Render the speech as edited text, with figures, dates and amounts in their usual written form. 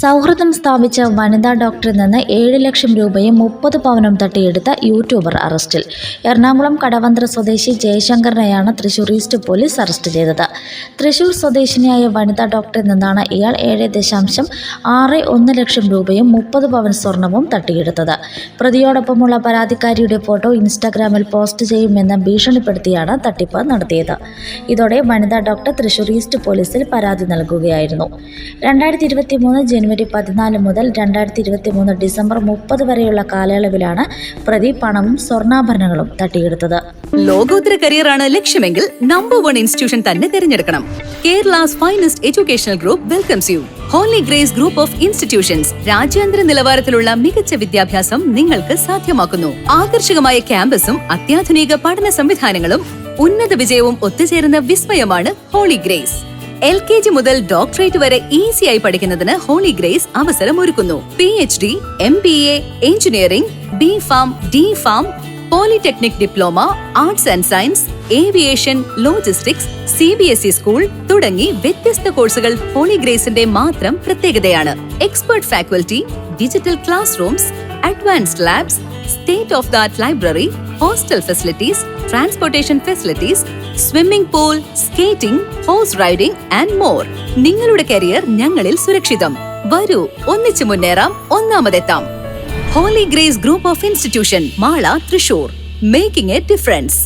സൗഹൃദം സ്ഥാപിച്ച വനിതാ ഡോക്ടറിൽ നിന്ന് 7 ലക്ഷം രൂപയും 30 പവനും തട്ടിയെടുത്ത യൂട്യൂബർ അറസ്റ്റിൽ. എറണാകുളം കടവന്ത്ര സ്വദേശി ജയശങ്കറിനെയാണ് തൃശൂർ ഈസ്റ്റ് പോലീസ് അറസ്റ്റ് ചെയ്തത്. തൃശൂർ സ്വദേശിനിയായ വനിതാ ഡോക്ടറിൽ നിന്നാണ് ഇയാൾ 7.61 ലക്ഷം രൂപയും 30 പവൻ സ്വർണവും തട്ടിയെടുത്തത്. പ്രതിയോടൊപ്പമുള്ള പരാതിക്കാരിയുടെ ഫോട്ടോ ഇൻസ്റ്റാഗ്രാമിൽ പോസ്റ്റ് ചെയ്യുമെന്ന് ഭീഷണിപ്പെടുത്തിയാണ് തട്ടിപ്പ് നടത്തിയത്. ഇതോടെ വനിതാ ഡോക്ടർ തൃശൂർ ഈസ്റ്റ് പോലീസിൽ പരാതി നൽകുകയായിരുന്നു. 2023 ജനുവരി 14 മുതൽ 2023 ഡിസംബർ 30 വരെയുള്ള കാലയളവിലാണ് പ്രതി പണവും സ്വർണ്ണാഭരണങ്ങളും തട്ടിയെടുത്തത്. ലോകോത്തര കരിയറാണ് ലക്ഷ്യമെങ്കിൽ നമ്പർ 1 ഇൻസ്റ്റിറ്റ്യൂഷൻ തന്നെ തിരഞ്ഞെടുക്കണം. Kerala's finest educational group welcomes you. Holy Grace group of institutions രാജ്യാന്തര നിലവാരത്തിലുള്ള മികച്ച വിദ്യാഭ്യാസം നിങ്ങൾക്ക് സാധ്യമാക്കുന്നു. ആകർഷകമായ ക്യാമ്പസും അത്യാധുനിക പഠന സംവിധാനങ്ങളും ഉന്നത വിജയവും ഒത്തുചേരുന്ന വിസ്മയമാണ് ഹോളി ഗ്രേസ്. LKG മുതൽ ഡോക്ടറേറ്റ് വരെ ഈസിയായി പഠിക്കുന്നതിന് ഹോളി ഗ്രേസ് അവസരം ഒരുക്കുന്നു. PhD, MBA, engineering, B.Pharm, D.Pharm, polytechnic diploma, arts and science, aviation, logistics, CBSE school തുടങ്ങി വ്യത്യസ്ത കോഴ്സുകൾ ഹോളി ഗ്രേസിന്റെ മാത്രം പ്രത്യേകതയാണ്. Expert faculty, digital class rooms, advanced labs, state of the art library, hostel facilities, transportation facilities, swimming pool, skating, horse riding and more. നിങ്ങളുടെ career ഞങ്ങളിൽ സുരക്ഷിതം. വരൂ, ഒന്നിച്ചു മുന്നേറാം, ഒന്നാമതെത്താം. Holy Grace group of institution, Mala, Thrissur. Making A difference.